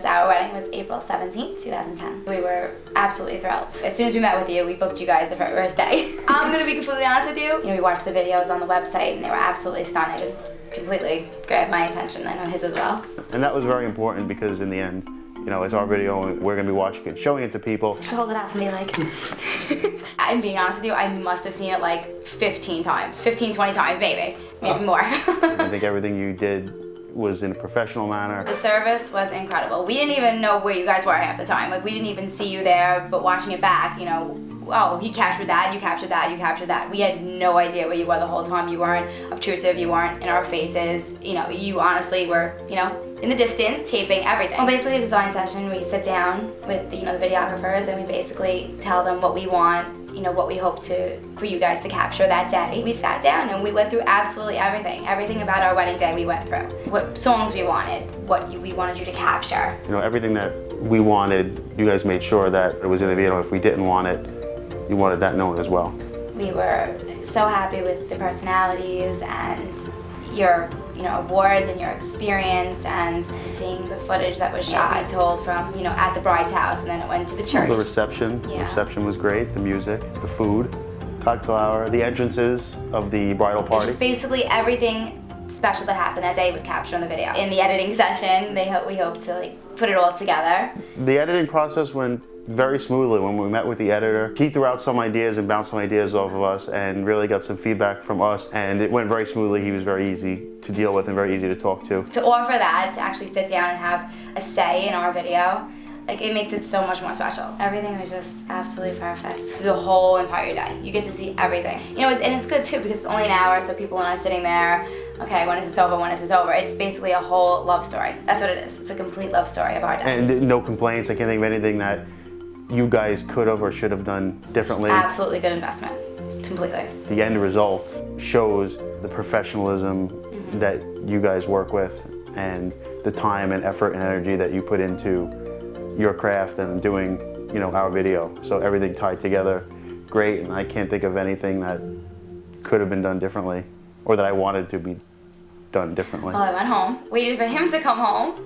Our wedding was April 17th, 2010. We were absolutely thrilled. As soon as we met with you, we booked you guys the first day. I'm gonna be completely honest with you. We watched the videos on the website and they were absolutely stunning. Just completely grabbed my attention. I know his as well. And that was very important because in the end, it's our video, we're gonna be watching it, showing it to people. Just hold it out for me like. I'm being honest with you, I must have seen it like 15 times. 15, 20 times, maybe more. I think everything you did was in a professional manner. The service was incredible. We didn't even know where you guys were half the time. Like, we didn't even see you there, but watching it back, oh, he captured that, you captured that, you captured that. We had no idea where you were the whole time. You weren't obtrusive, you weren't in our faces. You honestly were, in the distance, taping everything. Well, basically, a design session, we sit down with the videographers and we basically tell them what we want, what we hope for you guys to capture that day. We sat down and we went through absolutely everything about our wedding day we went through. What songs we wanted, we wanted you to capture. Everything that we wanted, you guys made sure that it was in the video. If we didn't want it, you wanted that known as well. We were so happy with the personalities and your awards and your experience and seeing the footage that was shot. We told from, at the bride's house and then it went to the church. The reception. Yeah. The reception was great. The music, the food, cocktail hour, the entrances of the bridal party. Just basically everything special that happened that day was captured on the video. In the editing session, we hope to put it all together. The editing process went very smoothly. When we met with the editor, he threw out some ideas and bounced some ideas off of us and really got some feedback from us, and it went very smoothly. He was very easy to deal with and very easy to talk to. To offer that, to actually sit down and have a say in our video, it makes it so much more special. Everything was just absolutely perfect. The whole entire day. You get to see everything. And it's good too because it's only an hour, so people are not sitting there, okay, when is this over, when is this over? It's basically a whole love story. That's what it is. It's a complete love story of our day. And no complaints. I can't think of anything that you guys could have or should have done differently. Absolutely good investment, completely. The end result shows the professionalism that you guys work with and the time and effort and energy that you put into your craft and doing, our video. So everything tied together great, and I can't think of anything that could have been done differently or that I wanted to be done differently. Well, I went home, waited for him to come home,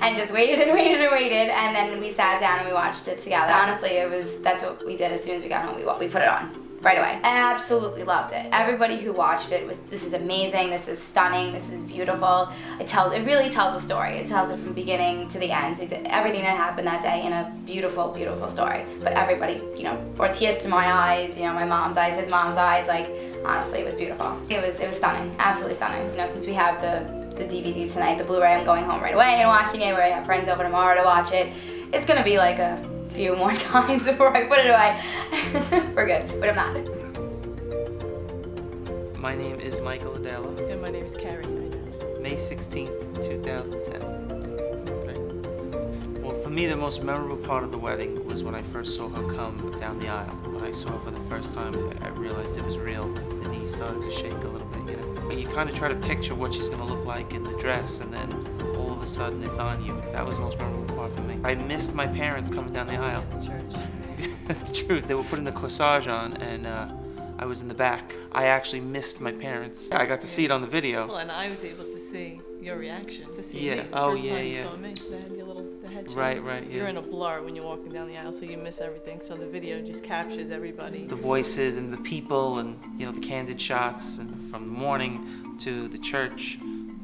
and just waited and waited and waited, and then we sat down and we watched it together. Honestly, that's what we did as soon as we got home. We put it on right away. I absolutely loved it. Everybody who watched it this is amazing, this is stunning, this is beautiful. It really tells a story. It tells it from beginning to the end. Everything that happened that day in a beautiful, beautiful story. But everybody, brought tears to my eyes, my mom's eyes, his mom's eyes, honestly, it was beautiful. It was stunning, absolutely stunning. Since we have the DVDs tonight, the Blu-ray, I'm going home right away and watching it. I have friends over tomorrow to watch it. It's gonna be like a few more times before I put it away. We're good, but I'm not. My name is Michael Adela. And my name is Carrie. May 16th, 2010. Right. Well, for me, the most memorable part of the wedding was when I first saw her come down the aisle. When I saw her for the first time, I realized it was real, and he started to shake a little bit, You kind of try to picture what she's going to look like in the dress, and then all of a sudden it's on you. That was the most memorable part for me. I missed my parents coming down the aisle. That's true. They were putting the corsage on, and I was in the back. I actually missed my parents. I got to see it on the video. Well, and I was able to see your reaction, to see me the oh, first yeah, time you yeah. saw me. They had the head shake. Right, yeah. You're in a blur when you're walking down the aisle, so you miss everything. So the video just captures everybody. The voices and the people and, the candid shots, and from the morning to the church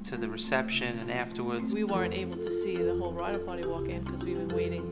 to the reception and afterwards. We weren't able to see the whole bridal party walk in because we've been waiting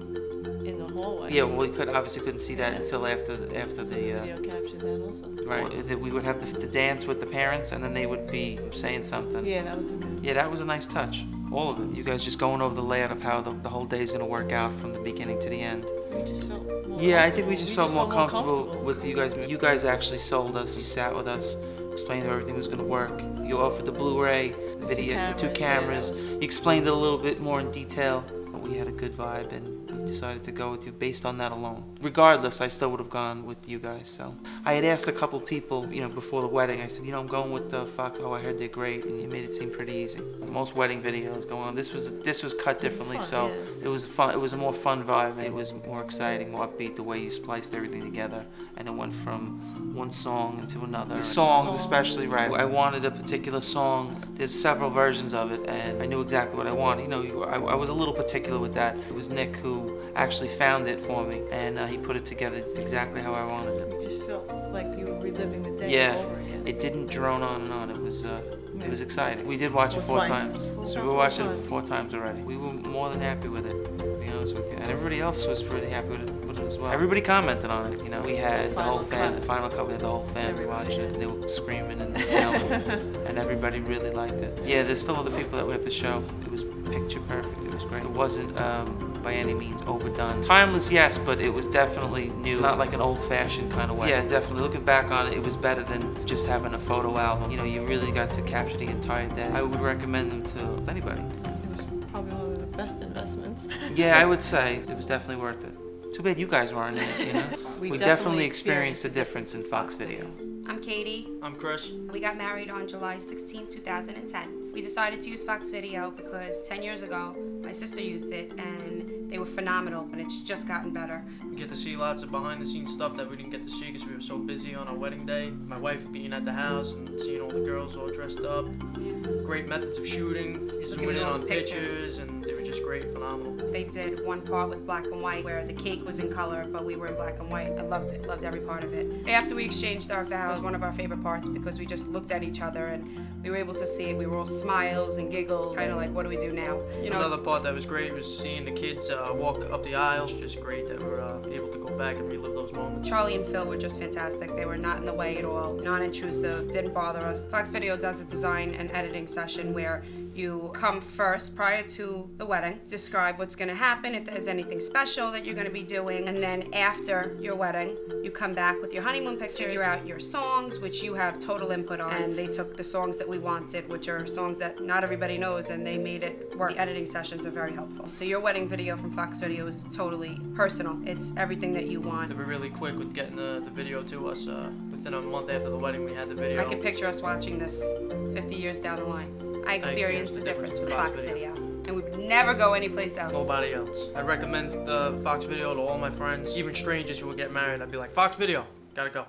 in the hallway. Yeah, well, we obviously couldn't see that until after the video captured that also. Right, we would have the dance with the parents, and then they would be saying something. Yeah, that was good. Yeah, that was a nice touch. All of it. You guys just going over the layout of how the whole day is going to work out from the beginning to the end. We just felt more I think we just felt more comfortable with you guys. You guys actually sold us. You sat with us, explained how everything was going to work. You offered the Blu-ray, the video, the two cameras. You explained it a little bit more in detail. We had a good vibe, and we decided to go with you based on that alone. Regardless, I still would have gone with you guys. So I had asked a couple people, before the wedding. I said, I'm going with the Fox. Oh, I heard they're great, and you made it seem pretty easy. Most wedding videos go on. This was cut differently, so it was fun. It was a more fun vibe. It was more exciting, more upbeat. The way you spliced everything together, and it went from one song into another. The songs, especially, right? I wanted a particular song. There's several versions of it, and I knew exactly what I wanted. I was a little particular with that. It was Nick who actually found it for me, and he put it together exactly how I wanted it. You just felt like you were reliving the day all over again. It didn't drone on and on. It was exciting. We did watch it 4 times. So we watched it 4 times already. We were more than happy with it, to be honest with you. And everybody else was pretty happy with it as well. Everybody commented on it. We had the whole family, the final cut, we had the whole family watching it. They were screaming and yelling, and everybody really liked it. Yeah, there's still other people that we have to show. It was picture perfect. It was great. It wasn't by any means overdone. Timeless, yes, but it was definitely new. Not like an old-fashioned kind of way. Yeah, definitely. Looking back on it, it was better than just having a photo album. You really got to capture the entire day. I would recommend them to anybody. It was probably one of the best investments. Yeah, I would say it was definitely worth it. Too bad you guys weren't in it, We definitely experienced the difference in Fox Video. I'm Katie. I'm Chris. We got married on July 16, 2010. We decided to use Fox Video because 10 years ago, my sister used it and they were phenomenal, and it's just gotten better. We get to see lots of behind-the-scenes stuff that we didn't get to see because we were so busy on our wedding day. My wife being at the house and seeing all the girls all dressed up. Great methods of shooting, zooming in on pictures, and they were just great, phenomenal. They did one part with black and white where the cake was in color, but we were in black and white. I loved it, loved every part of it. After we exchanged our vows, one of our favorite parts because we just looked at each other and we were able to see it. We were all smiles and giggles, kind of like, what do we do now? Another part that was great was seeing the kids walk up the aisle. It's just great that we're able to go back and relive those moments. Charlie and Phil were just fantastic. They were not in the way at all, non-intrusive, didn't bother us. Fox Video does a design and editing session where you come first prior to the wedding, describe what's going to happen, if there's anything special that you're going to be doing, and then after your wedding, you come back with your honeymoon pictures, figure out your songs, which you have total input on, and they took the songs that we wanted, which are songs that not everybody knows, and they made it work. The editing sessions are very helpful. So your wedding video from Fox Video is totally personal. It's everything that you want. They were really quick with getting the video to us. Within a month after the wedding, we had the video. I can picture us watching this 50 years down the line. I experienced the difference with Fox Video, and we would never go anyplace else. Nobody else. I recommend the Fox Video to all my friends, even strangers who will get married. I'd be like, Fox Video, gotta go.